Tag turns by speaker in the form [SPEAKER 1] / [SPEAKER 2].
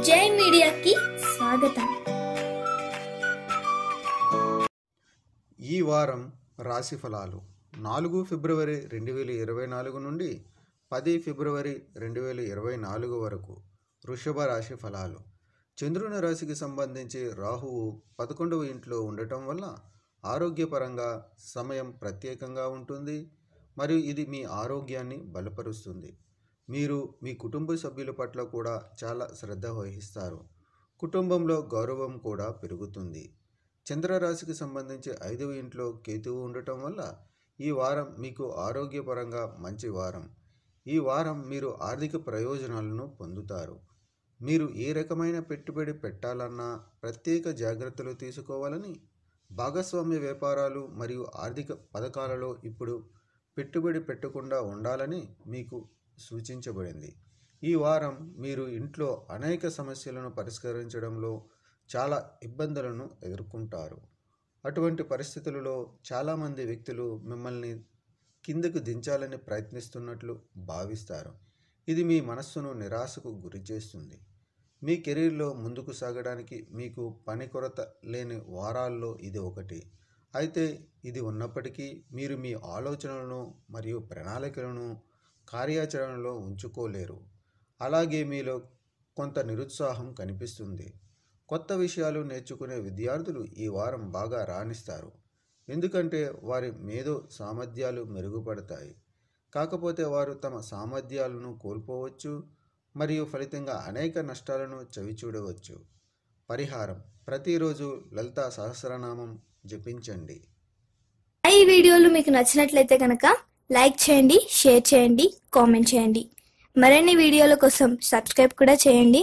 [SPEAKER 1] జై మీడియాకి స్వాగతం.
[SPEAKER 2] ఈ వారం రాశి ఫలాలు 4 ఫిబ్రవరి 2024 నుండి 10 ఫిబ్రవరి 2024 వరకు వృషభ రాశి ఫలాలు. చంద్రుని రాశికి సంబంధించి రాహువు 11వ ఇంట్లో ఉండటం వల్ల ఆరోగ్యపరంగా సమయం ప్రత్యేకంగా ఉంటుంది మరియు ఇది మీ ఆరోగ్యాన్ని బలపరుస్తుంది. మీరు మీ కుటుంబ సభ్యుల పట్ల కూడా చాలా శ్రద్ధ వహిస్తారు. కుటుంబంలో గౌరవం కూడా పెరుగుతుంది. చంద్రరాశికి సంబంధించి 5వ ఇంట్లో కేతువు ఉండటం వల్ల ఈ వారం మీకు ఆరోగ్యపరంగా మంచి వారం. ఈ వారం మీరు ఆర్థిక ప్రయోజనాలను పొందుతారు. మీరు ఏ రకమైన పెట్టుబడి పెట్టాలన్నా ప్రత్యేక జాగ్రత్తలు తీసుకోవాలని భాగస్వామ్య వ్యాపారాలు మరియు ఆర్థిక పథకాలలో ఇప్పుడు పెట్టుబడి పెట్టకుండా ఉండాలని మీకు సూచించబడింది. ఈ వారం మీరు ఇంట్లో అనేక సమస్యలను పరిష్కరించడంలో చాలా ఇబ్బందులను ఎదుర్కొంటారు. అటువంటి పరిస్థితులలో చాలామంది వ్యక్తులు మిమ్మల్ని కిందకు దించాలని ప్రయత్నిస్తున్నట్లు భావిస్తారు. ఇది మీ మనస్సును నిరాశకు గురి చేస్తుంది. మీ కెరీర్లో ముందుకు సాగడానికి మీకు పని కొరత లేని వారాల్లో ఇది ఒకటి. అయితే ఇది ఉన్నప్పటికీ మీరు మీ ఆలోచనలను మరియు ప్రణాళికలను కార్యాచరణలో ఉంచుకోలేరు. అలాగే మీలో కొంత నిరుత్సాహం కనిపిస్తుంది. కొత్త విషయాలు నేర్చుకునే విద్యార్థులు ఈ వారం బాగా రాణిస్తారు, ఎందుకంటే వారి మేధో సామర్థ్యాలు మెరుగుపడతాయి. కాకపోతే వారు తమ సామర్థ్యాలను కోల్పోవచ్చు మరియు ఫలితంగా అనేక నష్టాలను చవిచూడవచ్చు. పరిహారం: ప్రతిరోజు లలితా సహస్రనామం జపించండి.
[SPEAKER 1] ఈ వీడియోలు మీకు నచ్చినట్లయితే కనుక లైక్ చేయండి, షేర్ చేయండి, కామెంట్ చేయండి. మరిన్ని వీడియోల కోసం సబ్స్క్రైబ్ కూడా చేయండి.